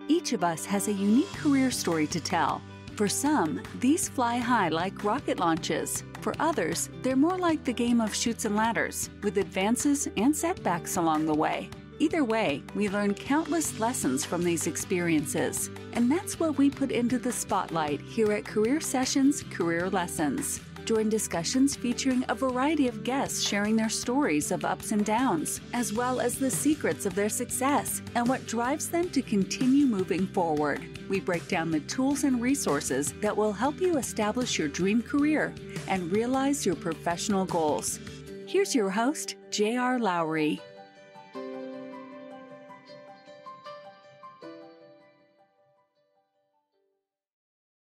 Each of us has a unique career story to tell. For some, these fly high like rocket launches. For others, they're more like the game of chutes and ladders, with advances and setbacks along the way. Either way, we learn countless lessons from these experiences, and that's what we put into the spotlight here at Career Sessions Career Lessons. Join discussions featuring a variety of guests sharing their stories of ups and downs, as well as the secrets of their success and what drives them to continue moving forward. We break down the tools and resources that will help you establish your dream career and realize your professional goals. Here's your host, J.R. Lowry.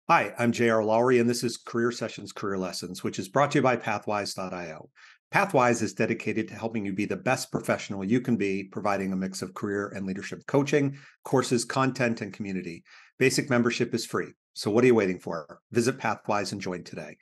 Hi, I'm J.R. Lowry, and this is Career Sessions Career Lessons, which is brought to you by PathWise-io. PathWise is dedicated to helping you be the best professional you can be, providing a mix of career and leadership coaching, courses, content, and community. Basic membership is free. So what are you waiting for? Visit PathWise and join today.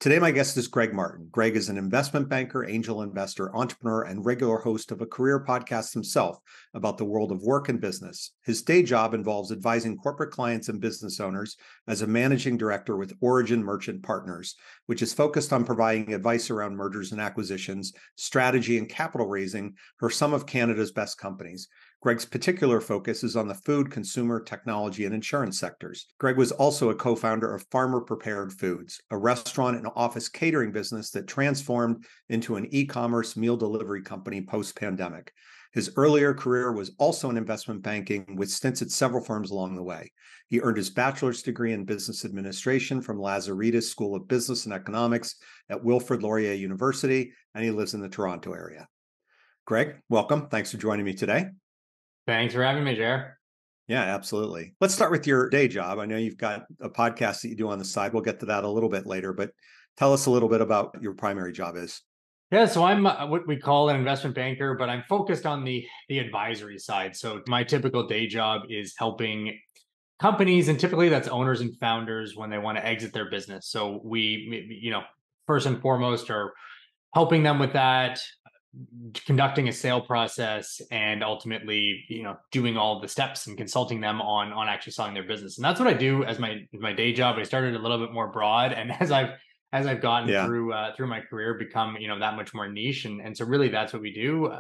Today, my guest is Greg Martin. Greg is an investment banker, angel investor, entrepreneur, and regular host of a career podcast himself about the world of work and business. His day job involves advising corporate clients and business owners as a managing director with Origin Merchant Partners, which is focused on providing advice around mergers and acquisitions, strategy, and capital raising for some of Canada's best companies. Greg's particular focus is on the food, consumer, technology, and insurance sectors. Greg was also a co-founder of Farmer Prepared Foods, a restaurant and office catering business that transformed into an e-commerce meal delivery company post-pandemic. His earlier career was also in investment banking with stints at several firms along the way. He earned his bachelor's degree in business administration from Lazaridis School of Business and Economics at Wilfrid Laurier University, and he lives in the Toronto area. Greg, welcome. Thanks for joining me today. Thanks for having me, Jer. Yeah, absolutely. Let's start with your day job. I know you've got a podcast that you do on the side. We'll get to that a little bit later, but tell us a little bit about your primary job is. Yeah, so I'm what we call an investment banker, but I'm focused on the advisory side. So my typical day job is helping companies, and typically that's owners and founders when they want to exit their business. So we, first and foremost are helping them with that, conducting a sale process, and ultimately, doing all the steps and consulting them on actually selling their business. And that's what I do as my day job. I started a little bit more broad, and as I've gotten through my career, become that much more niche. And so really that's what we do.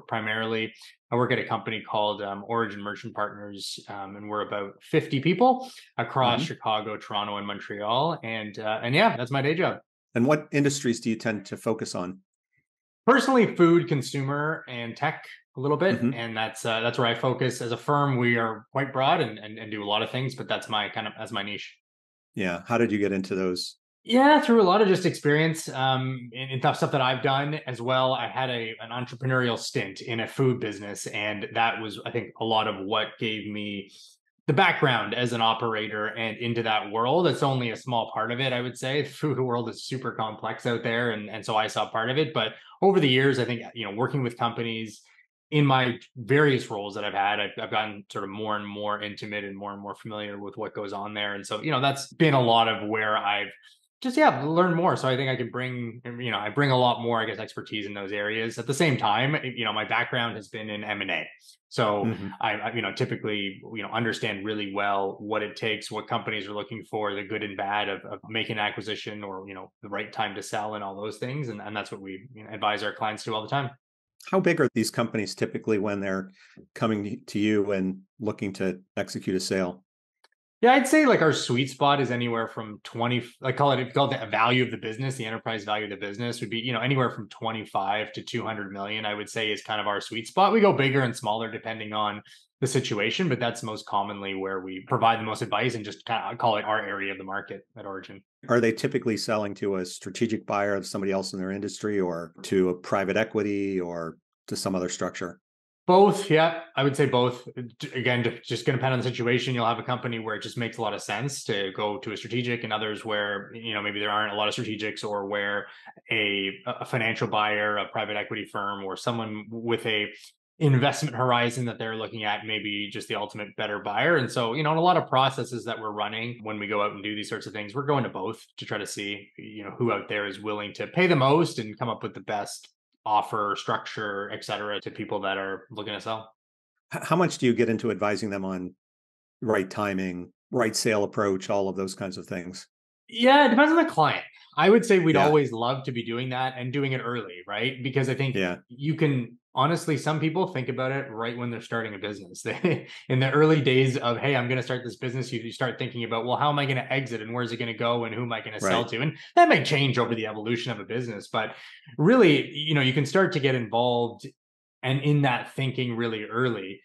Primarily, I work at a company called Origin Merchant Partners, and we're about 50 people across Chicago, Toronto, and Montreal. And yeah, that's my day job. And what industries do you tend to focus on? Personally, food, consumer, and tech a little bit. And that's where I focus. As a firm, we are quite broad and do a lot of things, but that's my niche. Yeah. How did you get into those? Yeah, through a lot of just experience in tough stuff that I've done as well. I had an entrepreneurial stint in a food business, and that was, I think, a lot of what gave me the background as an operator and into that world. It's only a small part of it, I would say. The food world is super complex out there, and so I saw part of it. But over the years, I think, working with companies in my various roles that I've had, I've gotten sort of more and more intimate and more familiar with what goes on there. And so, that's been a lot of where I've just learn more. So I think I can bring, I bring a lot more, I guess, expertise in those areas. At the same time, my background has been in M&A. So I typically, understand really well what it takes, what companies are looking for, the good and bad of making an acquisition, or, the right time to sell and all those things. And that's what we advise our clients to all the time. How big are these companies typically when they're coming to you and looking to execute a sale? Yeah, I'd say like our sweet spot is anywhere from 20, call it the value of the business, the enterprise value of the business would be, anywhere from 25 to 200 million, I would say, is kind of our sweet spot. We go bigger and smaller depending on the situation, but that's most commonly where we provide the most advice and just kind of call it our area of the market at Origin. Are they typically selling to a strategic buyer of somebody else in their industry, or to a private equity, or to some other structure? Both, yeah, I would say both. Again, just going to depend on the situation. You'll have a company where it just makes a lot of sense to go to a strategic, and others where maybe there aren't a lot of strategics, or where a financial buyer, a private equity firm, or someone with a investment horizon that they're looking at, maybe just the ultimate better buyer. And so, in a lot of processes that we're running when we go out and do these sorts of things, we're going to both to try to see who out there is willing to pay the most and come up with the best offer, structure, et cetera, to people that are looking to sell. How much do you get into advising them on right timing, right sale approach, all of those kinds of things? Yeah, it depends on the client. I would say we'd Yeah. always love to be doing that and doing it early, right? Because I think Yeah. you can honestly, some people think about it right when they're starting a business. They, in the early days of, hey, I'm going to start this business, you start thinking about, well, how am I going to exit and where's it going to go and who am I going to sell Right. to? And that may change over the evolution of a business, but really, you can start to get involved and in that thinking really early.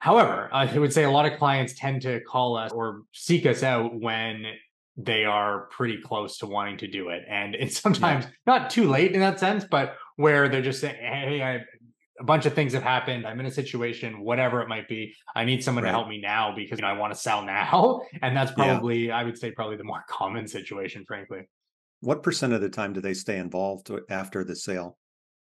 However, I would say a lot of clients tend to call us or seek us out when they are pretty close to wanting to do it. And it's Yeah. sometimes not too late in that sense, but where they're just saying, hey, a bunch of things have happened. I'm in a situation, whatever it might be. I need someone to Right. help me now because I want to sell now. And that's Yeah. probably, I would say, probably the more common situation, frankly. What percent of the time do they stay involved after the sale?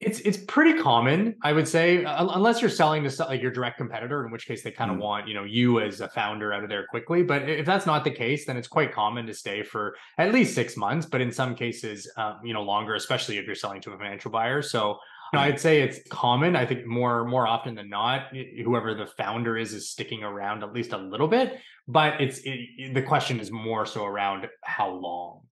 It's pretty common, I would say, unless you're selling to like your direct competitor, in which case they kind of Mm. want you as a founder out of there quickly. But if that's not the case, then it's quite common to stay for at least 6 months. But in some cases, longer, especially if you're selling to a financial buyer. So Yeah. I'd say it's common. I think more often than not, whoever the founder is sticking around at least a little bit. But the question is more so around how long.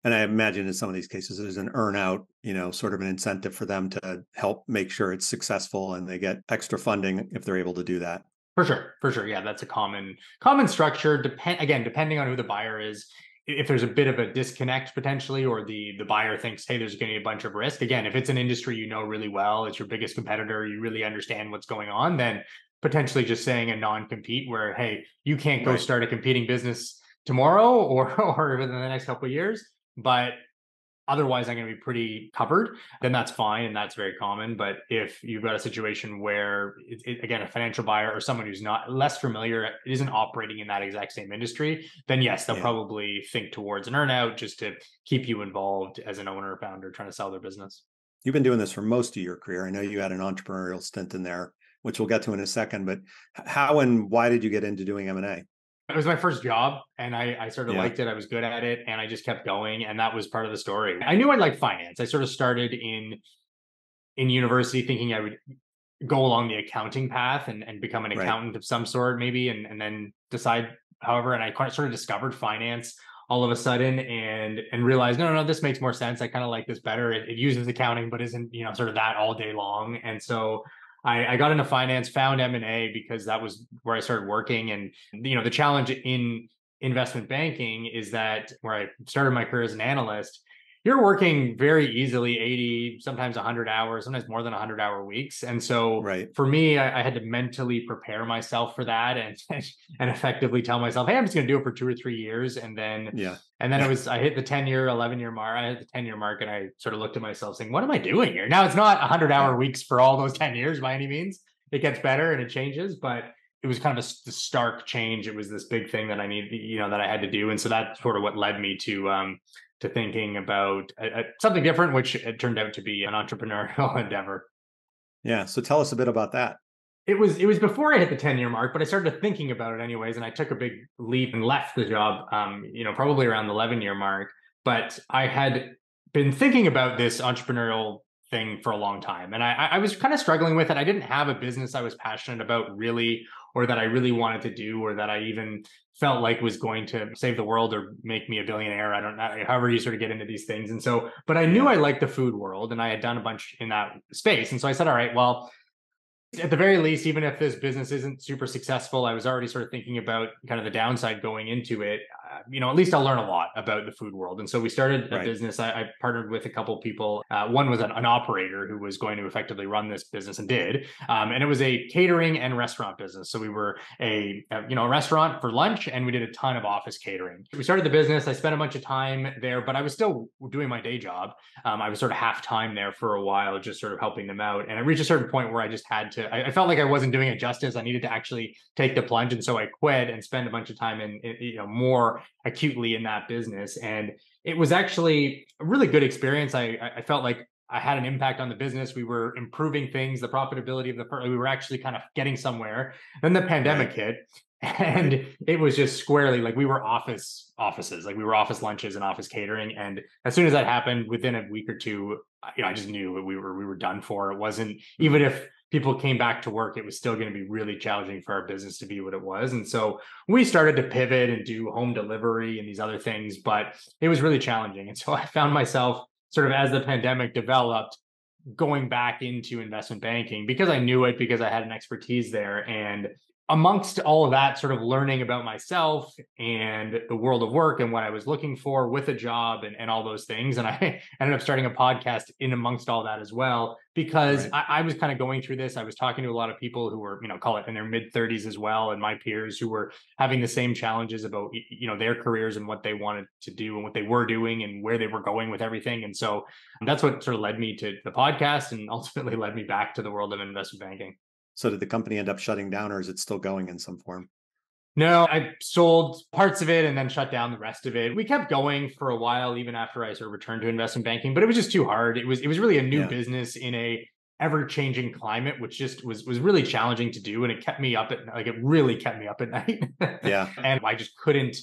And I imagine in some of these cases, there's an earn out, sort of an incentive for them to help make sure it's successful and they get extra funding if they're able to do that. For sure, for sure. Yeah, that's a common structure. Depending on who the buyer is. If there's a bit of a disconnect potentially, or the buyer thinks, hey, there's going to be a bunch of risk. Again, if it's an industry you know really well, it's your biggest competitor, you really understand what's going on, then potentially just saying a non-compete where, hey, you can't go Right. start a competing business tomorrow or within the next couple of years, but otherwise I'm going to be pretty covered, then that's fine. And that's very common. But if you've got a situation where again, a financial buyer or someone who's not less familiar, isn't operating in that exact same industry, then yes, they'll Yeah. probably think towards an earnout just to keep you involved as an owner or founder trying to sell their business. You've been doing this for most of your career. I know you had an entrepreneurial stint in there, which we'll get to in a second, but how and why did you get into doing M&A? It was my first job and I sort of Yeah. liked it. I was good at it and I just kept going. And that was part of the story. I knew I'd like finance. I sort of started in university thinking I would go along the accounting path and become an Right. accountant of some sort maybe and then decide however, and I sort of discovered finance all of a sudden and realized no, this makes more sense. I kind of like this better. It uses accounting but isn't sort of that all day long. And so I got into finance, found M&A because that was where I started working. And the challenge in investment banking is that where I started my career as an analyst, you're working very easily 80, sometimes 100 hours, sometimes more than 100-hour weeks. And so Right. for me, I had to mentally prepare myself for that and effectively tell myself, hey, I'm just going to do it for 2 or 3 years. Yeah. And then I hit the 10-year, 11-year mark. I hit the 10-year mark and I sort of looked at myself saying, what am I doing here? Now it's not 100-hour Yeah. weeks for all those 10 years by any means. It gets better and it changes, but it was kind of a stark change. It was this big thing that I needed, that I had to do. And so that's sort of what led me to thinking about something different, which it turned out to be an entrepreneurial endeavor. Yeah. So tell us a bit about that. It was before I hit the 10-year mark, but I started thinking about it anyways, and I took a big leap and left the job, probably around the 11-year mark. But I had been thinking about this entrepreneurial thing for a long time, and I was kind of struggling with it. I didn't have a business I was passionate about really, or that I really wanted to do, or that I even felt like was going to save the world or make me a billionaire. I don't know, however you sort of get into these things. And so, but I knew Yeah. I liked the food world, and I had done a bunch in that space. And so I said, all right, well, at the very least, even if this business isn't super successful, I was already sort of thinking about kind of the downside going into it. At least I'll learn a lot about the food world. And so we started a Right. business. I partnered with a couple of people. One was an operator who was going to effectively run this business and did. And it was a catering and restaurant business. So we were a restaurant for lunch, and we did a ton of office catering. We started the business. I spent a bunch of time there, but I was still doing my day job. I was sort of half time there for a while, just sort of helping them out. And I reached a certain point where I just had to, I felt like I wasn't doing it justice. I needed to actually take the plunge. And so I quit and spend a bunch of time in more acutely in that business. And it was actually a really good experience. I felt like I had an impact on the business. We were improving things, the profitability of we were actually kind of getting somewhere. Then the pandemic Right. hit. And Right. it was just squarely like we were offices, like we were office lunches and office catering. And as soon as that happened, within a week or two, I just knew we were done for. It wasn't, even Mm. if people came back to work, it was still going to be really challenging for our business to be what it was. And so we started to pivot and do home delivery and these other things, but it was really challenging. And so I found myself sort of, as the pandemic developed, going back into investment banking because I knew it, because I had an expertise there. And amongst all of that, sort of learning about myself and the world of work and what I was looking for with a job and all those things. And I ended up starting a podcast in amongst all that as well, because I was kind of going through this. I was talking to a lot of people who were, call it in their mid 30s as well, and my peers who were having the same challenges about, their careers and what they wanted to do and what they were doing and where they were going with everything. And so that's what sort of led me to the podcast and ultimately led me back to the world of investment banking. So did the company end up shutting down, or is it still going in some form? No, I sold parts of it and then shut down the rest of it. We kept going for a while, even after I sort of returned to investment banking, but it was just too hard. It was really a new business in a ever-changing climate, which just was really challenging to do. And it kept me up it really kept me up at night. Yeah. And I just couldn't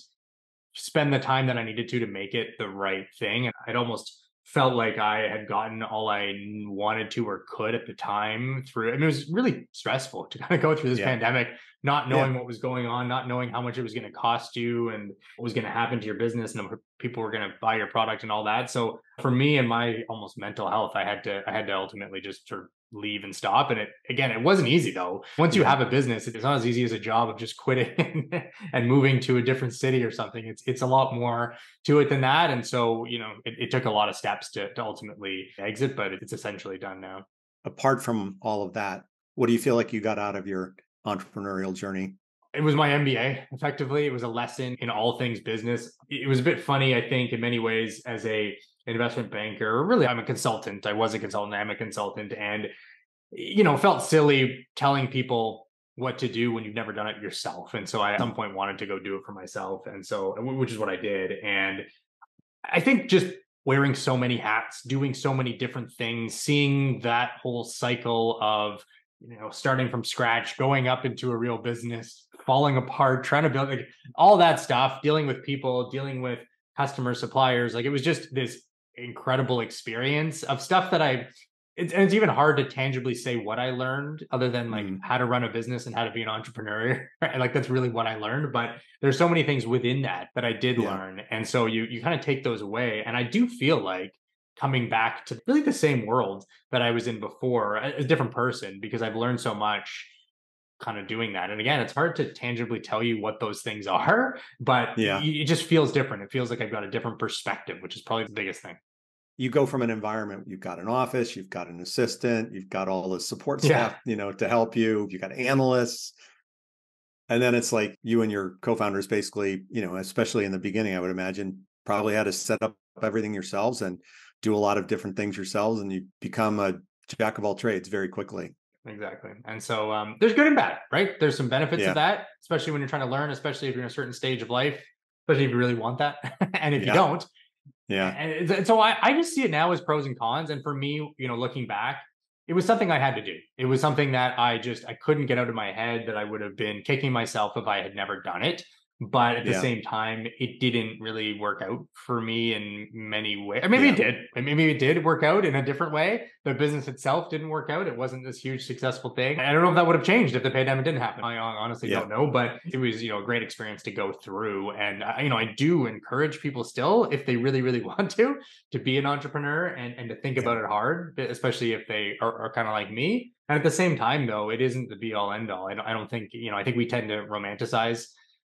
spend the time that I needed to make it the right thing. And I'd almost felt like I had gotten all I wanted to or could at the time through. I mean, it was really stressful to kind of go through this pandemic, not knowing what was going on, not knowing how much it was going to cost you and what was going to happen to your business and people were going to buy your product and all that. So for me and my almost mental health, I had to ultimately just sort of leave and stop. And it wasn't easy though. Once you have a business, it's not as easy as a job of just quitting and moving to a different city or something. It's a lot more to it than that. And so, it took a lot of steps to ultimately exit, but it's essentially done now. Apart from all of that, what do you feel like you got out of your entrepreneurial journey? It was my MBA, effectively. It was a lesson in all things business. It was a bit funny, I think, in many ways, as a investment banker. Really, I'm a consultant. I was a consultant. I'm a consultant. And, felt silly telling people what to do when you've never done it yourself. And so I, at some point, wanted to go do it for myself. And so, which is what I did. And I think just wearing so many hats, doing so many different things, seeing that whole cycle of, starting from scratch, going up into a real business, falling apart, trying to build all that stuff, dealing with people, dealing with customers, suppliers. It was just this incredible experience of stuff that it's even hard to tangibly say what I learned other than how to run a business and how to be an entrepreneur. Right? That's really what I learned, but there's so many things within that I did learn. And so you kind of take those away. And I do feel like coming back to really the same world that I was in before, a different person, because I've learned so much kind of doing that. And again, it's hard to tangibly tell you what those things are, but it just feels different. It feels like I've got a different perspective, which is probably the biggest thing. You go from an environment, you've got an office, you've got an assistant, you've got all the support staff, to help you, you've got analysts. And then it's like you and your co-founders basically, especially in the beginning, I would imagine probably had to set up everything yourselves and do a lot of different things yourselves, and you become a jack of all trades very quickly. Exactly. And so there's good and bad, right? There's some benefits of that, especially when you're trying to learn, especially if you're in a certain stage of life, especially if you really want that. And if you don't. Yeah. And so I just see it now as pros and cons. And for me, looking back, it was something I had to do. It was something that I couldn't get out of my head, that I would have been kicking myself if I had never done it. But at the same time, it didn't really work out for me in many ways. Maybe it did. Maybe it did work out in a different way. The business itself didn't work out. It wasn't this huge successful thing. I don't know if that would have changed if the pandemic didn't happen. I honestly don't know, but it was, a great experience to go through. And, I do encourage people still, if they really, really want to be an entrepreneur and to think about it hard, especially if they are kind of like me. And at the same time, though, it isn't the be all end all. I don't think, I think we tend to romanticize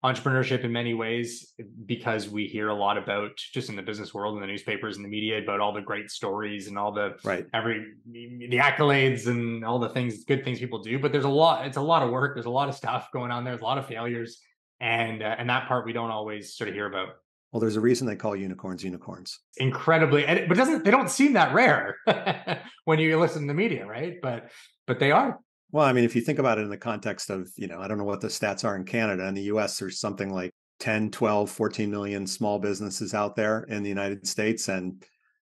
entrepreneurship in many ways because we hear a lot about, just in the business world and the newspapers and the media, about all the great stories and all the the accolades and all the good things people do. But it's a lot of work. There's a lot of stuff going on there. There's a lot of failures, and that part we don't always sort of hear about. Well, there's a reason they call unicorns unicorns. Incredibly, but they don't seem that rare when you listen to the media, right? But they are. Well, I mean, if you think about it in the context of, I don't know what the stats are in Canada. In the US, there's something like 10, 12, 14 million small businesses out there in the United States, and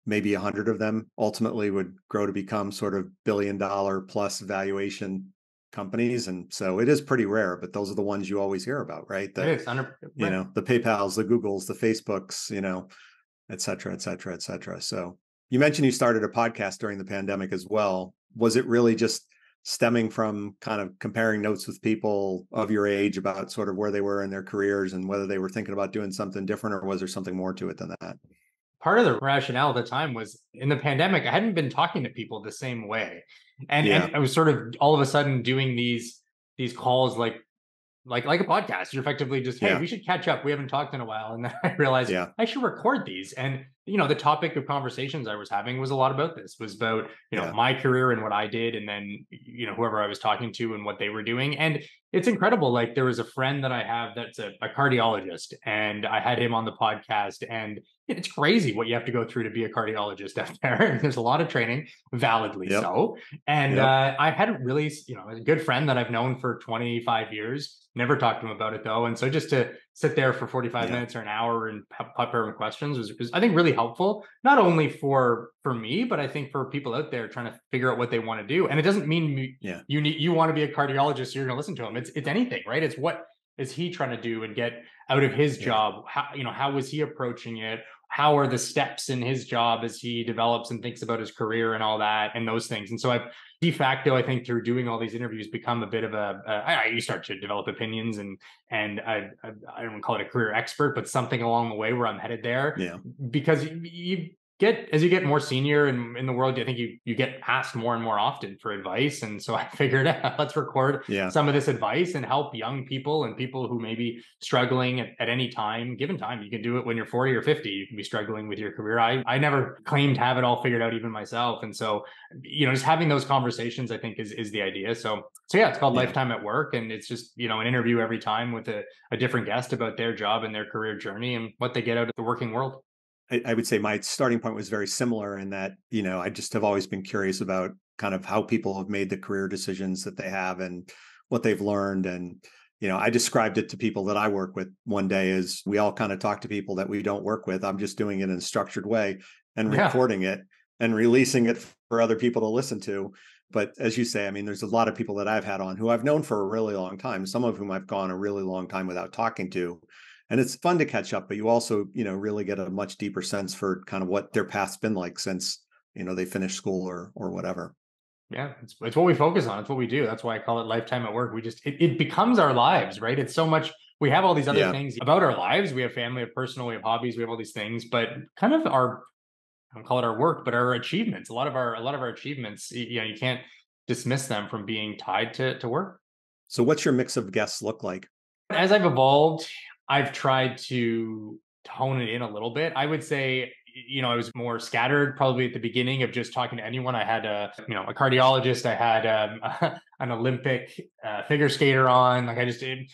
maybe 100 of them ultimately would grow to become sort of billion-dollar plus valuation companies. And so it is pretty rare, but those are the ones you always hear about, right? It is. The PayPals, the Googles, the Facebooks, et cetera, et cetera, et cetera. So you mentioned you started a podcast during the pandemic as well. Was it really just stemming from kind of comparing notes with people of your age about sort of where they were in their careers and whether they were thinking about doing something different, or was there something more to it than that? Part of the rationale at the time was in the pandemic, I hadn't been talking to people the same way. Yeah. And I was sort of all of a sudden doing these calls like a podcast. You're effectively just, hey, Yeah. we should catch up. We haven't talked in a while. And then I realized Yeah. I should record these. And the topic of conversations I was having was a lot about this, was about, Yeah. my career and what I did, and then, whoever I was talking to and what they were doing. And it's incredible. Like, there was a friend that I have that's a cardiologist, and I had him on the podcast, and it's crazy what you have to go through to be a cardiologist out there. There's a lot of training, validly Yep. so. And Yep. I hadn't really, a good friend that I've known for 25 years, never talked to him about it though. And so just to sit there for 45 Yeah. minutes or an hour and pepper him questions was, I think, really helpful, not only for me, but I think for people out there trying to figure out what they want to do. And it doesn't mean Yeah. you want to be a cardiologist, so you're going to listen to him. It's anything, right? It's what is he trying to do and get out of his Yeah. job? How is he approaching it? How are the steps in his job as he develops and thinks about his career and all that and those things? And so I've de facto, I think, through doing all these interviews, become a bit of you start to develop opinions, and I don't call it a career expert, but something along the way where I'm headed there. Yeah. Because you get, as you get more senior in the world, I think you get asked more and more often for advice. And so I figured, let's record Yeah. some of this advice and help young people and people who may be struggling at any time, given time. You can do it when you're 40 or 50. You can be struggling with your career. I never claimed to have it all figured out, even myself. And so, just having those conversations, I think, is the idea. So yeah, it's called Yeah. Lifetime at Work. And it's just, an interview every time with a different guest about their job and their career journey and what they get out of the working world. I would say my starting point was very similar in that, I just have always been curious about kind of how people have made the career decisions that they have and what they've learned. And, I described it to people that I work with one day as we all kind of talk to people that we don't work with. I'm just doing it in a structured way and Yeah. recording it and releasing it for other people to listen to. But as you say, I mean, there's a lot of people that I've had on who I've known for a really long time, some of whom I've gone a really long time without talking to. And it's fun to catch up, but you also, really get a much deeper sense for kind of what their path's been like since, they finished school or whatever. Yeah, it's what we focus on. It's what we do. That's why I call it Lifetime at Work. We just, it becomes our lives, right? It's so much. We have all these other Yeah. things about our lives. We have family, we have personal, we have hobbies, we have all these things, but kind of I don't call it our work, but our achievements. A lot of our achievements, you can't dismiss them from being tied to work. So what's your mix of guests look like? As I've evolved, I've tried to tone it in a little bit. I would say, I was more scattered probably at the beginning of just talking to anyone. I had a cardiologist. I had an Olympic figure skater on. Like, I just did,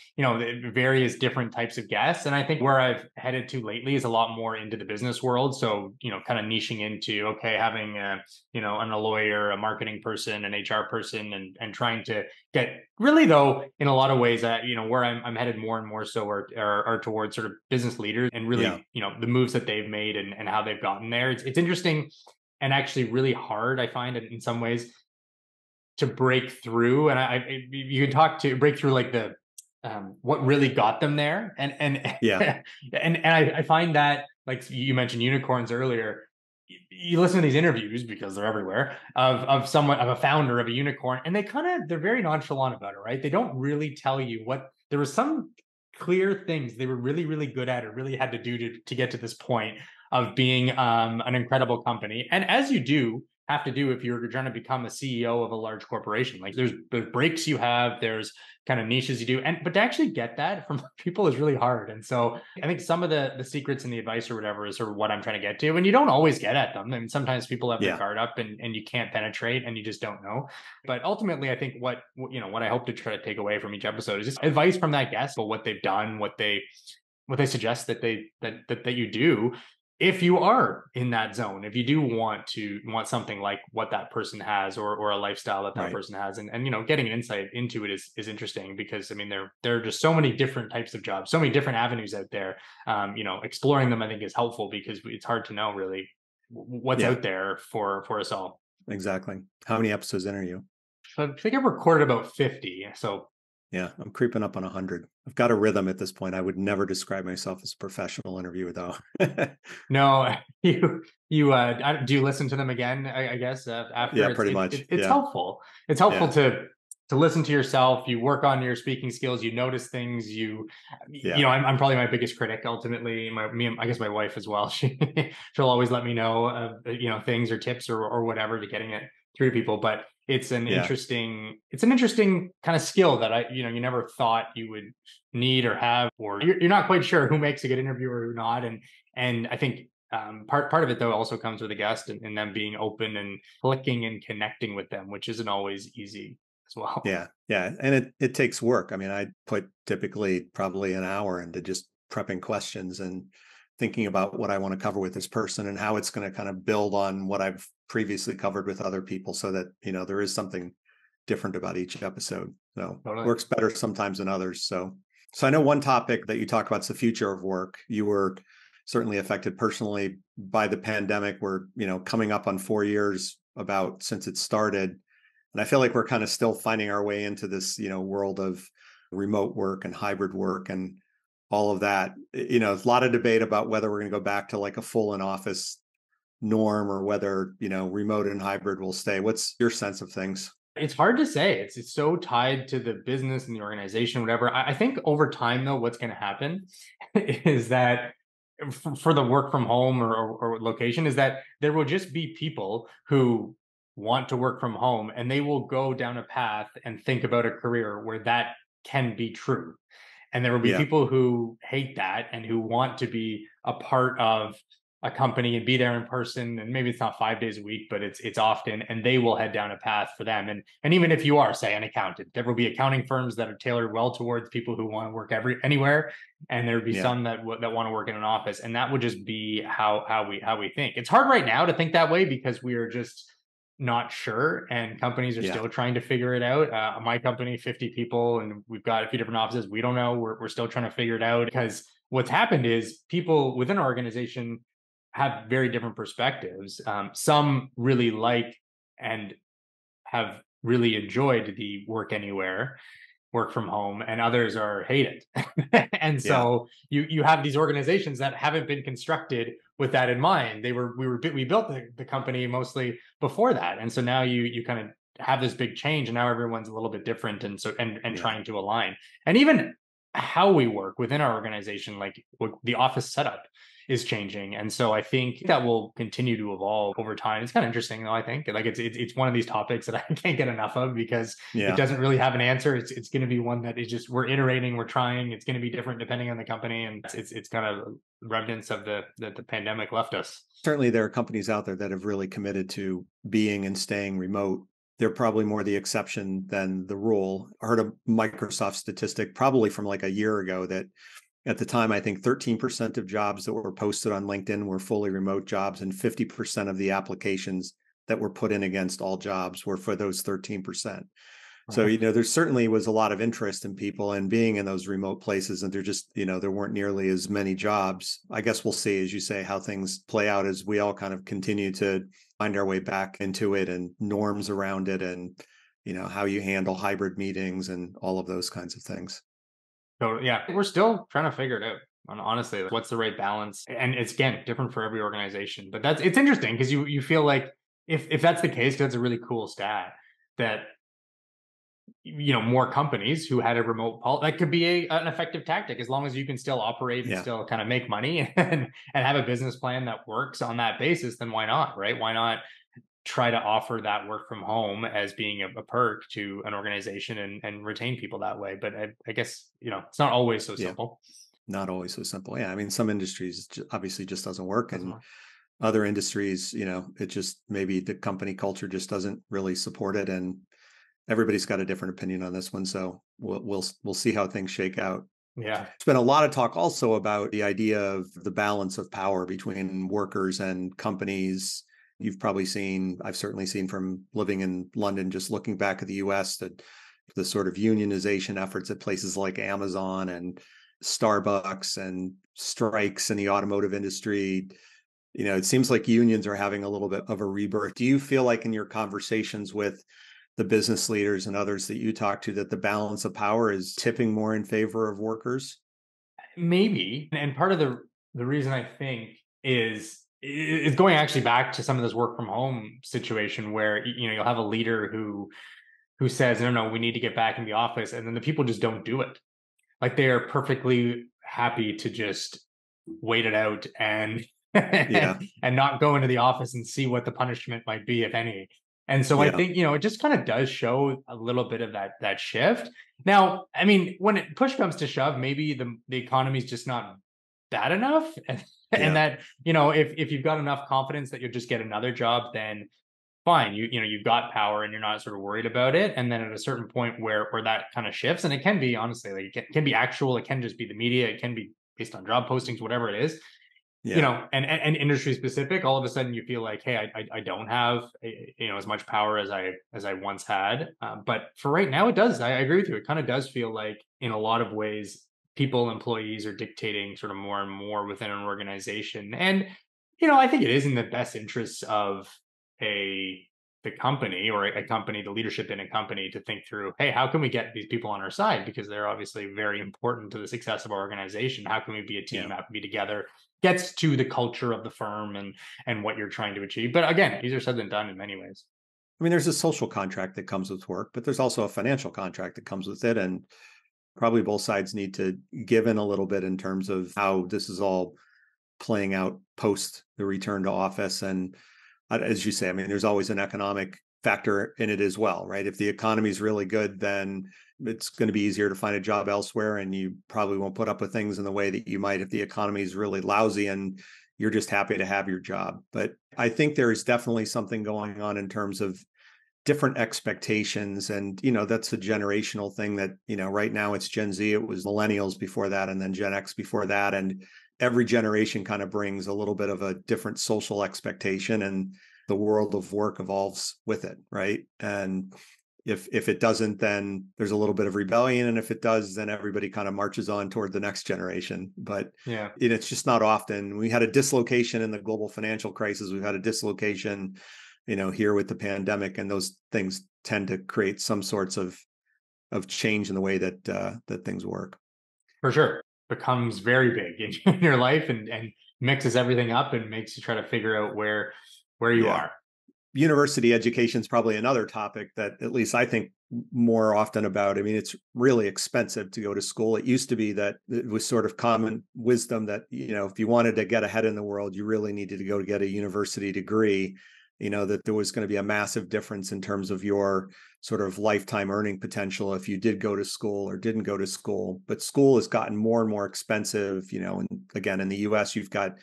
various different types of guests. And I think where I've headed to lately is a lot more into the business world. So, kind of niching into, okay, having a lawyer, a marketing person, an HR person, and trying to get, really though, in a lot of ways that, where I'm headed more and more so are towards sort of business leaders, and really, Yeah. the moves that they've made and how they've gotten there. It's interesting and actually really hard, I find, in some ways, to break through. And you can break through like the what really got them there. And Yeah. and I find that, like you mentioned unicorns earlier, you listen to these interviews, because they're everywhere, of a founder of a unicorn, and they're very nonchalant about it, right? They don't really tell you what there was some clear things they were really, really good at or really had to do to get to this point of being an incredible company. And as you do have to do if you're trying to become a CEO of a large corporation, like there's breaks you have, there's kind of niches you do, but to actually get that from people is really hard. And so I think some of the secrets and the advice or whatever is sort of what I'm trying to get to. And you don't always get at them. I mean, sometimes people have their guard up and you can't penetrate and you just don't know. But ultimately, I think what I hope to try to take away from each episode is just advice from that guest, but what they've done, what they suggest that you do, if you are in that zone, if you do want something like what that person has, or a lifestyle that Right. person has, and getting an insight into it is interesting, because I mean, there are just so many different types of jobs, so many different avenues out there. Exploring them, I think, is helpful, because it's hard to know really what's out there for us all. Exactly. How many episodes in are you? So I think I've recorded about 50. So Yeah, I'm creeping up on 100. I've got a rhythm at this point. I would never describe myself as a professional interviewer, though. No, do you listen to them again? I guess after Yeah, pretty much. it's Yeah, helpful. It's helpful yeah, to listen to yourself. You work on your speaking skills. You notice things. yeah, I'm probably my biggest critic ultimately. I guess my wife as well. She'll always let me know things or tips or whatever to getting it through to people. But yeah, it's an interesting kind of skill that you never thought you would need or have, or you're not quite sure who makes a good interviewer or who not. And I think part of it though also comes with a guest and them being open and clicking and connecting with them, which isn't always easy as well. yeah, yeah. And it takes work. I mean, I put typically probably an hour into just prepping questions and thinking about what I want to cover with this person and how it's going to kind of build on what I've previously covered with other people, so that there is something different about each episode. So Totally. works better sometimes than others. So I know one topic that you talk about is the future of work. You were certainly affected personally by the pandemic. We're, coming up on 4 years about since it started. And I feel like we're kind of still finding our way into this, world of remote work and hybrid work and all of that. A lot of debate about whether we're going to go back to like a full in office norm or whether, remote and hybrid will stay. What's your sense of things? It's hard to say. It's so tied to the business and the organization, whatever. I think over time, though, what's going to happen is that for the work from home or location, is that there will just be people who want to work from home and they will go down a path and think about a career where that can be true. And there will be Yeah. people who hate that and who want to be a part of a company and be there in person. And maybe it's not 5 days a week, but it's often, and they will head down a path for them. And even if you are, say, an accountant, there will be accounting firms that are tailored well towards people who want to work anywhere, and there would be Yeah. some that want to work in an office, and that would just be how we think. It's hard right now to think that way because we are just not sure, and companies are Yeah. still trying to figure it out. My company, 50 people, and we've got a few different offices. We don't know. We're still trying to figure it out because what's happened is people within our organization have very different perspectives. Some really like and have really enjoyed the work anywhere, work from home, and others are hated. And Yeah. so you have these organizations that haven't been constructed with that in mind. We built the company mostly before that, and so now you kind of have this big change, and now everyone's a little bit different, and so and Yeah. trying to align, and even how we work within our organization, like the office setup is changing. And so I think that will continue to evolve over time. It's kind of interesting though. I think like it's one of these topics that I can't get enough of because it Yeah. doesn't really have an answer. It's going to be one that is just, we're iterating, we're trying. It's going to be different depending on the company, and it's kind of remnants of the pandemic left us. Certainly there are companies out there that have really committed to being and staying remote. They're probably more the exception than the rule. I heard a Microsoft statistic probably from like a year ago that at the time, I think 13% of jobs that were posted on LinkedIn were fully remote jobs, and 50% of the applications that were put in against all jobs were for those 13%. So, Right. there certainly was a lot of interest in people and being in those remote places, and there just, there weren't nearly as many jobs. I guess we'll see, as you say, how things play out as we all kind of continue to find our way back into it and norms around it and, how you handle hybrid meetings and all of those kinds of things. So yeah, we're still trying to figure it out. Honestly, like, what's the right balance? And it's again different for every organization. But it's interesting because you feel like if that's the case, 'cause that's a really cool stat that more companies who had a that could be an effective tactic as long as you can still operate and Yeah. still kind of make money and have a business plan that works on that basis. Then why not, right? Why not try to offer that work from home as being a perk to an organization and retain people that way? But I guess it's not always so Yeah. simple. Not always so simple. Yeah. I mean, some industries obviously just doesn't work. Doesn't And work. other industries, it just maybe the company culture just doesn't really support it. And everybody's got a different opinion on this one. So we'll see how things shake out. Yeah. There's been a lot of talk also about the idea of the balance of power between workers and companies. You've probably seen, I've certainly seen from living in London, just looking back at the US, that the sort of unionization efforts at places like Amazon and Starbucks and strikes in the automotive industry. It seems like unions are having a little bit of a rebirth. Do you feel like in your conversations with the business leaders and others that you talk to, that the balance of power is tipping more in favor of workers? Maybe. And part of the reason I think is going actually back to some of this work from home situation where you'll have a leader who says, no, we need to get back in the office, and then the people just don't do it. Like they are perfectly happy to just wait it out and Yeah. and not go into the office and see what the punishment might be, if any. And so I Yeah. think, it just kind of does show a little bit of that shift. Now, I mean, when push comes to shove, maybe the economy's just not bad enough. And Yeah. that, if you've got enough confidence that you'll just get another job, then fine. You've got power and you're not sort of worried about it. And then at a certain point where that kind of shifts, and it can be honestly, like it can be actual, it can just be the media, it can be based on job postings, whatever it is, Yeah. and industry specific, all of a sudden you feel like, hey, I don't have as much power as I once had. But for right now, it does. I agree with you. It kind of does feel like in a lot of ways, employees are dictating sort of more and more within an organization. And, I think it is in the best interests of the company, or a company, the leadership in a company, to think through, hey, how can we get these people on our side? Because they're obviously very important to the success of our organization. How can we be a team? Yeah. How can we be together? Gets to the culture of the firm and what you're trying to achieve. But again, easier said than done in many ways. I mean, there's a social contract that comes with work, but there's also a financial contract that comes with it. And probably both sides need to give in a little bit in terms of how this is all playing out post the return to office. And as you say, I mean, there's always an economic factor in it as well, right? If the economy is really good, then it's going to be easier to find a job elsewhere, and you probably won't put up with things in the way that you might if the economy is really lousy and you're just happy to have your job. But I think there is definitely something going on in terms of different expectations. And, that's a generational thing that, right now it's Gen Z, it was millennials before that, and then Gen X before that. And every generation kind of brings a little bit of a different social expectation, and the world of work evolves with it. Right. And if it doesn't, then there's a little bit of rebellion. And if it does, then everybody kind of marches on toward the next generation. But Yeah. it's just not often. We had a dislocation in the global financial crisis. We've had a dislocation here with the pandemic, and those things tend to create some sorts of change in the way that that things work. For sure. Becomes very big in your life, and mixes everything up and makes you try to figure out where you Yeah. are. University education is probably another topic that at least I think more often about. I mean, it's really expensive to go to school. It used to be that it was sort of common wisdom that, if you wanted to get ahead in the world, you really needed to go to get a university degree, that there was going to be a massive difference in terms of your sort of lifetime earning potential if you did go to school or didn't go to school. But school has gotten more and more expensive, and again, in the US, you've got,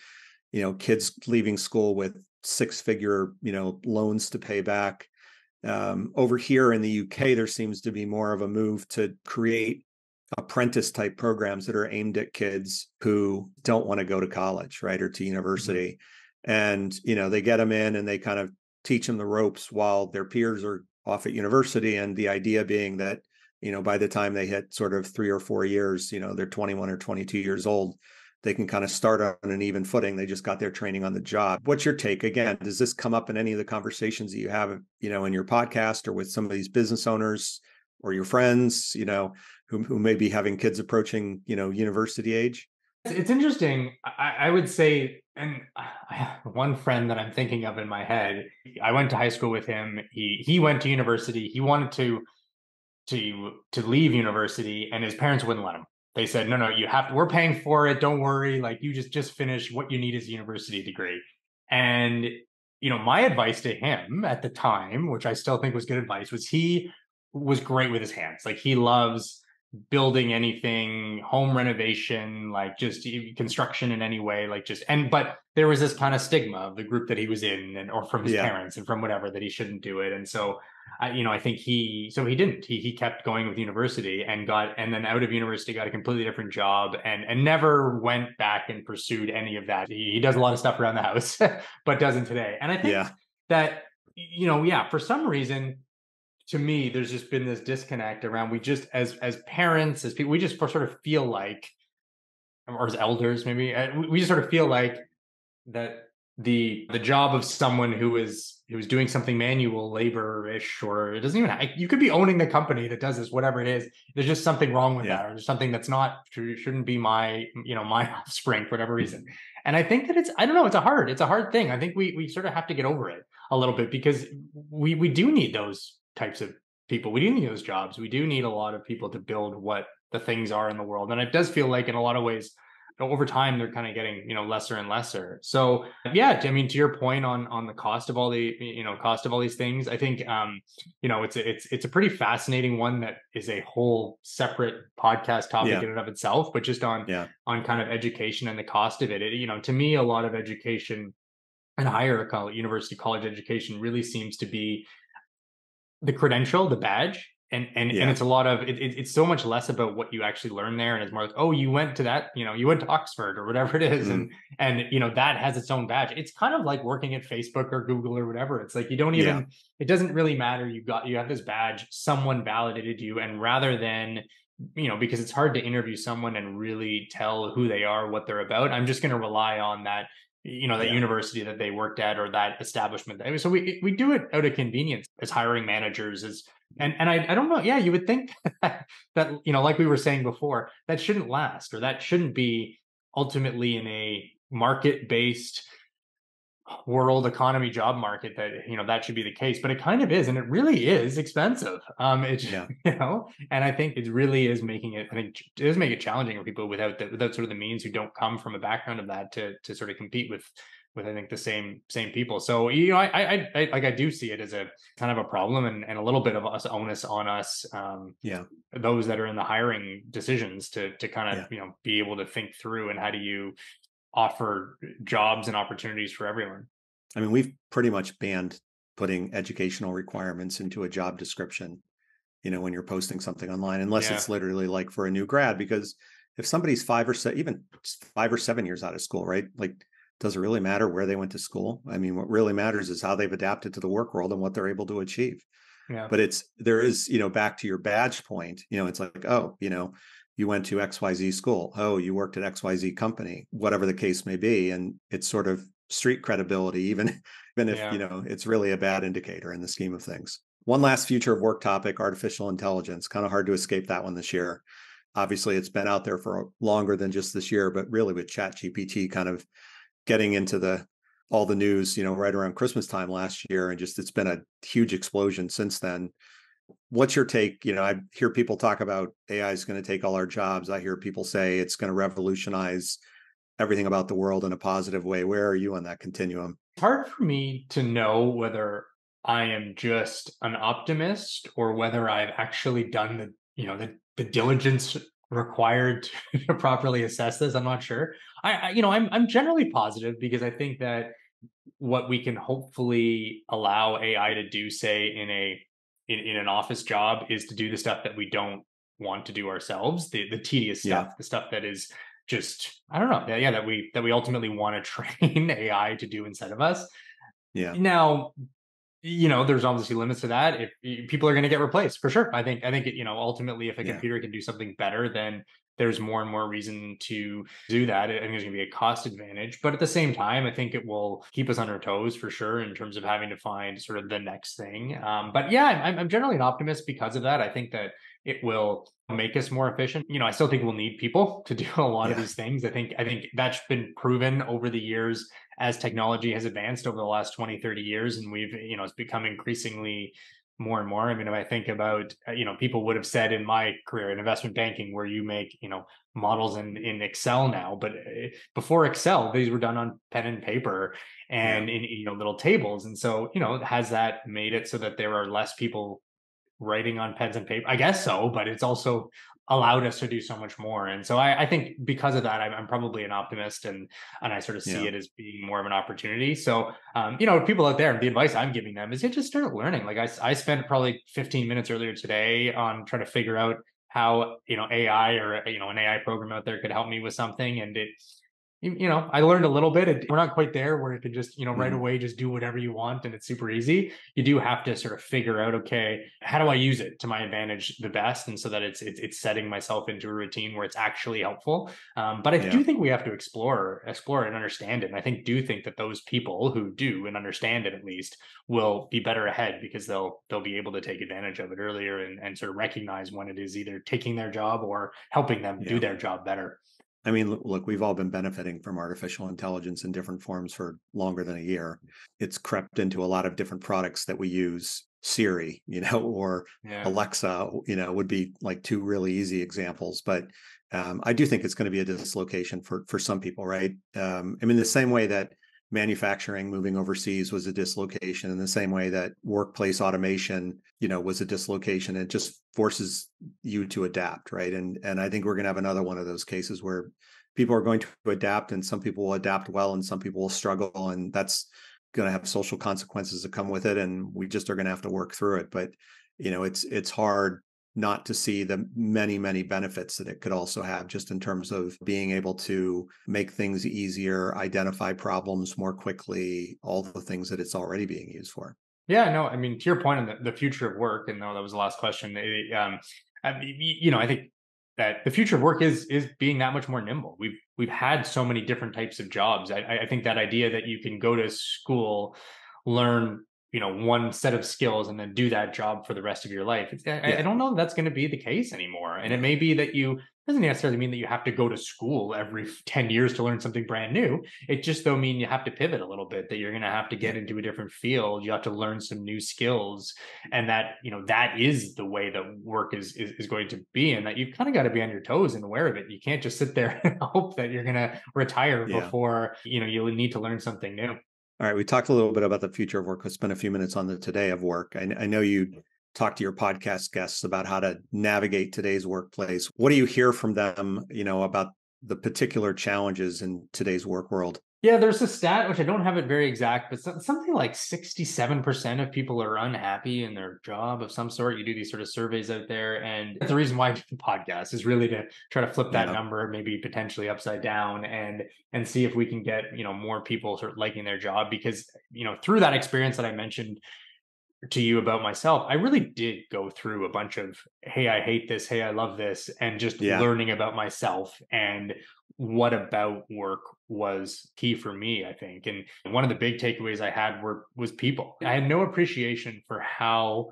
kids leaving school with six-figure, loans to pay back. Over here in the UK, there seems to be more of a move to create apprentice type programs that are aimed at kids who don't want to go to college, right, or to university. And, they get them in and they kind of teach them the ropes while their peers are off at university. And the idea being that, by the time they hit sort of 3 or 4 years, they're 21 or 22 years old, they can kind of start on an even footing. They just got their training on the job. What's your take? Again, does this come up in any of the conversations that you have, in your podcast or with some of these business owners or your friends, who may be having kids approaching, university age? It's interesting. I would say, and I have one friend that I'm thinking of in my head. I went to high school with him. He went to university. He wanted to leave university, and his parents wouldn't let him. They said, no, you have to, we're paying for it. Don't worry. Like, you just finish. What you need is a university degree. And, my advice to him at the time, which I still think was good advice, was he was great with his hands. Like, he loves building anything, home renovation, like just construction in any way, but there was this kind of stigma of the group that he was in, or from his parents and from whatever, that he shouldn't do it. And so I think he didn't. He kept going with university, and then out of university got a completely different job, and never went back and pursued any of that. He does a lot of stuff around the house, but doesn't today. And I think that, for some reason, to me, there's just been this disconnect around, we just, as parents, as people, we just sort of feel like, or as elders, maybe, we just sort of feel like that the job of someone who is doing something manual labor-ish, or it doesn't even, you could be owning the company that does this, whatever it is. There's just something wrong with that, or there's something that's not shouldn't be my, my offspring for whatever reason. And I think that I don't know, it's a hard thing. I think we sort of have to get over it a little bit, because we do need those types of people. We do need those jobs. We do need a lot of people to build what the things are in the world. And it does feel like in a lot of ways, over time, they're kind of getting, lesser and lesser. So yeah, I mean, to your point on the cost of all these things, I think, it's a pretty fascinating one that is a whole separate podcast topic in and of itself, but just on kind of education and the cost of it. To me, a lot of education and higher university college education really seems to be the credential, the badge. And it's a lot of it's so much less about what you actually learn there, and it's more like, oh, you went to that, you went to Oxford or whatever it is, and that has its own badge. It's kind of like working at Facebook or Google or whatever. It's like you don't even it doesn't really matter. You have this badge, someone validated you, and rather than because it's hard to interview someone and really tell who they are, what they're about, I'm just going to rely on that that university that they worked at, or that establishment. So we do it out of convenience as hiring managers, and I don't know. Yeah, you would think that like we were saying before, that shouldn't last, or that shouldn't be ultimately in a market-based world economy job market, that that should be the case. But it kind of is, and it really is expensive. And I think it really is making it. I think it does make it challenging for people without sort of the means, who don't come from a background of that, to sort of compete with I think the same people. So I do see it as a kind of a problem, and a little bit of onus on us, those that are in the hiring decisions, to kind of be able to think through, and how do you offer jobs and opportunities for everyone. I mean, we've pretty much banned putting educational requirements into a job description, when you're posting something online, unless it's literally like for a new grad, because if somebody's 5 or 7 years out of school, right? Like, does it really matter where they went to school? I mean, what really matters is how they've adapted to the work world and what they're able to achieve. Yeah. But there is, back to your badge point, it's like, oh, you went to XYZ school. Oh, you worked at XYZ company, whatever the case may be. And it's sort of street credibility, even if, it's really a bad indicator in the scheme of things. One last future of work topic, artificial intelligence. Kind of hard to escape that one this year. Obviously, it's been out there for longer than just this year, but really with ChatGPT kind of getting into all the news, right around Christmas time last year. And just, it's been a huge explosion since then. What's your take? I hear people talk about AI is going to take all our jobs. I hear people say it's going to revolutionize everything about the world in a positive way. Where are you on that continuum? It's hard for me to know whether I am just an optimist, or whether I've actually done the diligence required to properly assess this. I'm not sure. I'm generally positive, because I think that what we can hopefully allow AI to do, say in an office job, is to do the stuff that we don't want to do ourselves, the tedious stuff, the stuff that is just, I don't know, that we ultimately want to train AI to do instead of us. Yeah. Now, there's obviously limits to that. If people are going to get replaced, for sure. I think ultimately, if a computer can do something better, then there's more and more reason to do that. I think there's going to be a cost advantage, but at the same time, I think it will keep us on our toes, for sure, in terms of having to find sort of the next thing. But yeah, I'm generally an optimist because of that. I think that it will make us more efficient. I still think we'll need people to do a lot of these things. I think that's been proven over the years as technology has advanced over the last 20, 30 years. And we've, it's become increasingly more and more. I mean, if I think about, people would have said in my career in investment banking, where you make, models in Excel now, but before Excel, these were done on pen and paper and in, little tables. And so, has that made it so that there are less people writing on pens and paper? I guess so, but it's also allowed us to do so much more. And so I think because of that, I'm probably an optimist, and I sort of see it as being more of an opportunity. So, people out there, the advice I'm giving them is just start learning. Like I spent probably 15 minutes earlier today on trying to figure out how, AI or, an AI program out there could help me with something. And I learned a little bit. We're not quite there where it can just, right Mhm. away, just do whatever you want and it's super easy. You do have to sort of figure out, okay, how do I use it to my advantage the best? And so that it's setting myself into a routine where it's actually helpful. But I Yeah. do think we have to explore it and understand it. And I do think that those people who do and understand it at least will be better ahead because they'll be able to take advantage of it earlier and sort of recognize when it is either taking their job or helping them do Yeah. their job better. I mean, look, we've all been benefiting from artificial intelligence in different forms for longer than a year. It's crept into a lot of different products that we use. Siri, or Yeah. Alexa, would be like two really easy examples. But I do think it's going to be a dislocation for some people, right? I mean, the same way that manufacturing moving overseas was a dislocation, in the same way that workplace automation, was a dislocation. It just forces you to adapt, right? And I think we're going to have another one of those cases where people are going to adapt, and some people will adapt well, and some people will struggle, and that's going to have social consequences that come with it, and we just are going to have to work through it. But it's hard not to see the many benefits that it could also have, just in terms of being able to make things easier, identify problems more quickly, all the things that it's already being used for. Yeah, no, I mean, to your point on the future of work, and no, that was the last question. I think that the future of work is being that much more nimble. We've had so many different types of jobs. I think that idea that you can go to school, learn, one set of skills, and then do that job for the rest of your life. I Yeah, don't know if that's going to be the case anymore. And it no, may be that you doesn't necessarily mean that you have to go to school every 10 years to learn something brand new. It just though mean you have to pivot a little bit, that you're going to have to yeah, get into a different field. You have to learn some new skills, and that that is the way that work is going to be, and that you've kind of got to be on your toes and aware of it. You can't just sit there and hope that you're going to retire yeah. before you'll need to learn something new. All right, we talked a little bit about the future of work. Let's spend a few minutes on the today of work. I know you talk to your podcast guests about how to navigate today's workplace. What do you hear from them, about the particular challenges in today's work world? Yeah, there's a stat which I don't have it very exact, but something like 67% of people are unhappy in their job of some sort. You do these sort of surveys out there, and that's the reason why I do the podcast, is really to try to flip that Yeah, number, maybe potentially upside down, and see if we can get more people sort of liking their job. Because through that experience that I mentioned to you about myself, I really did go through a bunch of, hey, I hate this, hey, I love this, and just yeah, learning about myself and what about work was key for me, I think. And one of the big takeaways I had was people. I had no appreciation for how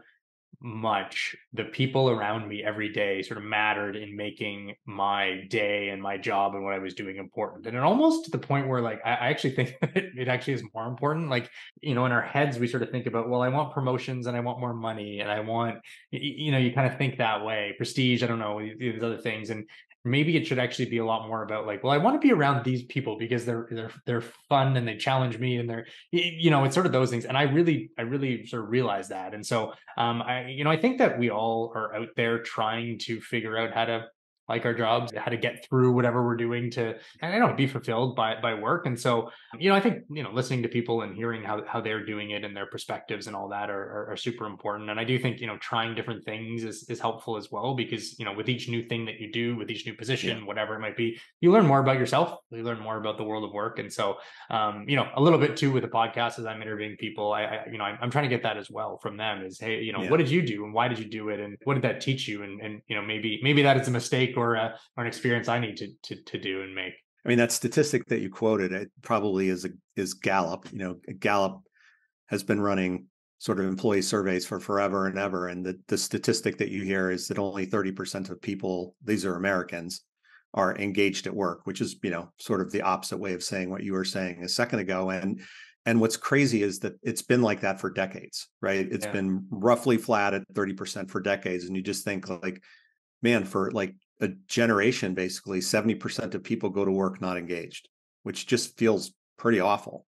much the people around me every day sort of mattered in making my day and my job and what I was doing important. And it almost to the point where, like, I actually think that it actually is more important. Like, in our heads, we sort of think about, well, I want promotions and I want more money and I want, you kind of think that way, prestige, I don't know, these other things. And maybe it should actually be a lot more about, like, well, I want to be around these people because they're fun and they challenge me and they're, it's sort of those things. And I really sort of realized that. And so I think that we all are out there trying to figure out how to like our jobs, how to get through whatever we're doing to, and I don't be fulfilled by work. And so, I think, listening to people and hearing how they're doing it and their perspectives and all that are super important. And I do think, trying different things is helpful as well, because, with each new thing that you do, with each new yeah. position, whatever it might be, you learn more about yourself, you learn more about the world of work. And so, a little bit too with the podcast as I'm interviewing people, I'm trying to get that as well from them is, hey, what Yeah. did you do and why did you do it? And what did that teach you? And maybe that is a mistake or an experience I need to do and make. I mean, that statistic that you quoted, it probably is Gallup. Gallup has been running sort of employee surveys for forever and ever. And the statistic that you hear is that only 30% of people, these are Americans, are engaged at work, which is, sort of the opposite way of saying what you were saying a second ago. And what's crazy is that it's been like that for decades, right? It's Yeah. been roughly flat at 30% for decades. And you just think, like, man, for like a generation, basically 70% of people go to work not engaged, which just feels pretty awful.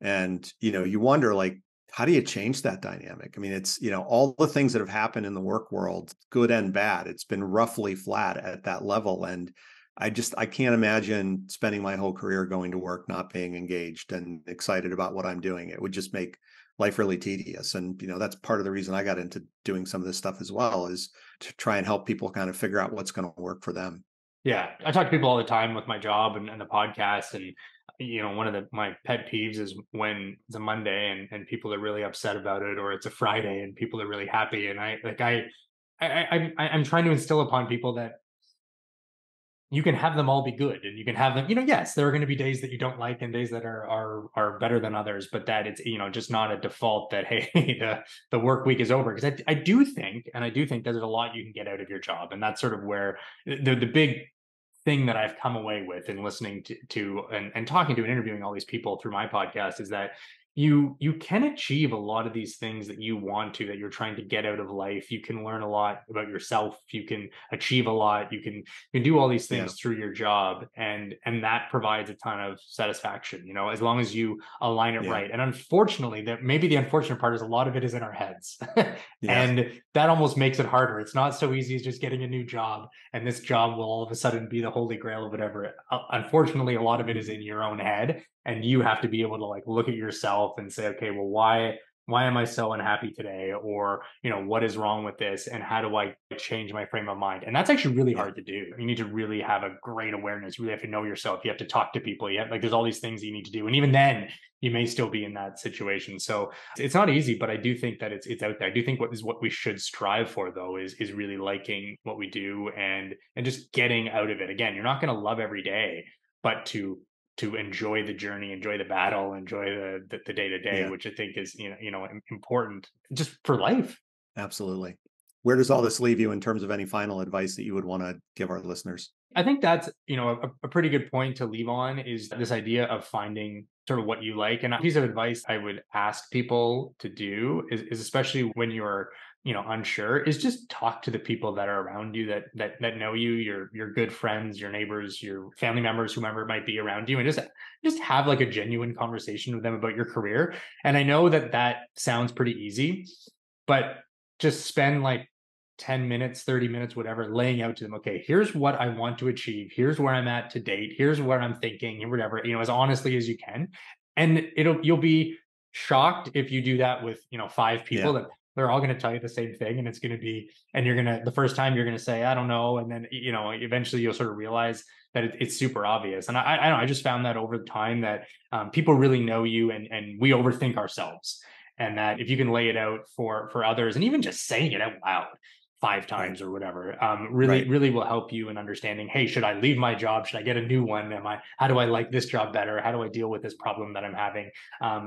And, you wonder, like, how do you change that dynamic? I mean, it's, all the things that have happened in the work world, good and bad, it's been roughly flat at that level. And I can't imagine spending my whole career going to work, not being engaged and excited about what I'm doing. It would just make life really tedious. And, that's part of the reason I got into doing some of this stuff as well, is to try and help people kind of figure out what's going to work for them. Yeah, I talk to people all the time with my job and the podcast, and one of my pet peeves is when it's a Monday and people are really upset about it, or it's a Friday and people are really happy. And I'm trying to instill upon people that you can have them all be good, and you can have them, yes, there are going to be days that you don't like and days that are better than others, but that it's, just not a default that, hey, the work week is over. Because I do think there's a lot you can get out of your job. And that's sort of where the big thing that I've come away with in listening to and talking to and interviewing all these people through my podcast is that you can achieve a lot of these things that that you're trying to get out of life. You can learn a lot about yourself. You can achieve a lot. You can do all these things through your job, and that provides a ton of satisfaction, as long as you align it right. And unfortunately, the unfortunate part is a lot of it is in our heads. And that almost makes it harder. It's not so easy as just getting a new job and this job will all of a sudden be the holy grail of whatever. Unfortunately, a lot of it is in your own head, and you have to be able to look at yourself and say, okay, well, why am I so unhappy today? Or, what is wrong with this? And how do I change my frame of mind? And that's actually really hard to do. You need to really have a great awareness. You really have to know yourself. You have to talk to people. There's all these things you need to do. And even then you may still be in that situation. So it's not easy, but I do think that it's out there. I do think what we should strive for, though, is really liking what we do and just getting out of it. Again, you're not going to love every day, but to enjoy the journey, enjoy the battle, enjoy the day to day, which I think is important just for life. Absolutely. Where does all this leave you in terms of any final advice that you would want to give our listeners? I think that's a pretty good point to leave on, is this idea of finding sort of what you like. And a piece of advice I would ask people to do is especially when you're unsure, is just talk to the people that are around you, that know you, your good friends, your neighbors, your family members, whomever might be around you, and just have a genuine conversation with them about your career. And I know that sounds pretty easy, but just spend 10 minutes, 30 minutes, whatever, laying out to them, okay, here's what I want to achieve. Here's where I'm at to date. Here's what I'm thinking, and whatever, as honestly as you can. And you'll be shocked if you do that with, 5 people that they're all going to tell you the same thing. And it's going to be, and the first time you're going to say, I don't know. And then, eventually you'll sort of realize that it's super obvious. And I don't know, I just found that over time that people really know you, and we overthink ourselves. And that if you can lay it out for others, and even just saying it out loud 5 times or whatever, really will help you in understanding, hey, should I leave my job? Should I get a new one? How do I like this job better? How do I deal with this problem that I'm having?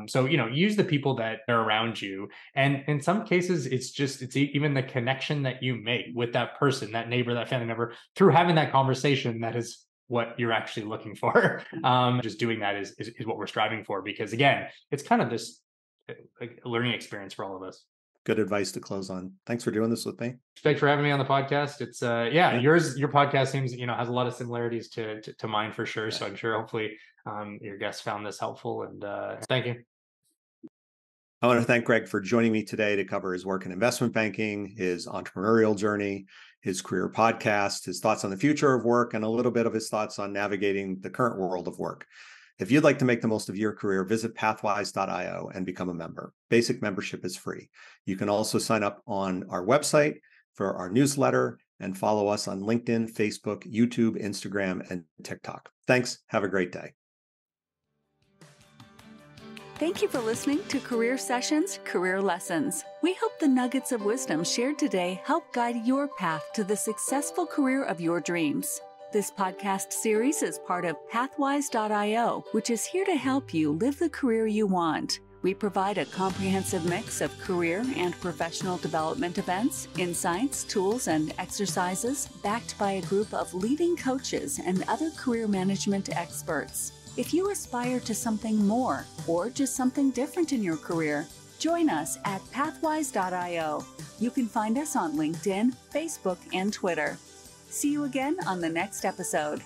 So, use the people that are around you. And in some cases, it's even the connection that you make with that person, that neighbor, that family member, through having that conversation, that is what you're actually looking for. Just doing that is what we're striving for, because again, it's kind of this learning experience for all of us. Good advice to close on. Thanks for doing this with me. Thanks for having me on the podcast. It's your podcast seems, has a lot of similarities to mine for sure. So I'm sure hopefully your guests found this helpful, and thank you. I want to thank Greg for joining me today to cover his work in investment banking, his entrepreneurial journey, his career podcast, his thoughts on the future of work, and a little bit of his thoughts on navigating the current world of work. If you'd like to make the most of your career, visit PathWise-io and become a member. Basic membership is free. You can also sign up on our website for our newsletter and follow us on LinkedIn, Facebook, YouTube, Instagram, and TikTok. Thanks. Have a great day. Thank you for listening to Career Sessions, Career Lessons. We hope the nuggets of wisdom shared today help guide your path to the successful career of your dreams. This podcast series is part of PathWise-io, which is here to help you live the career you want. We provide a comprehensive mix of career and professional development events, insights, tools, and exercises backed by a group of leading coaches and other career management experts. If you aspire to something more or just something different in your career, join us at PathWise-io. You can find us on LinkedIn, Facebook, and Twitter. See you again on the next episode.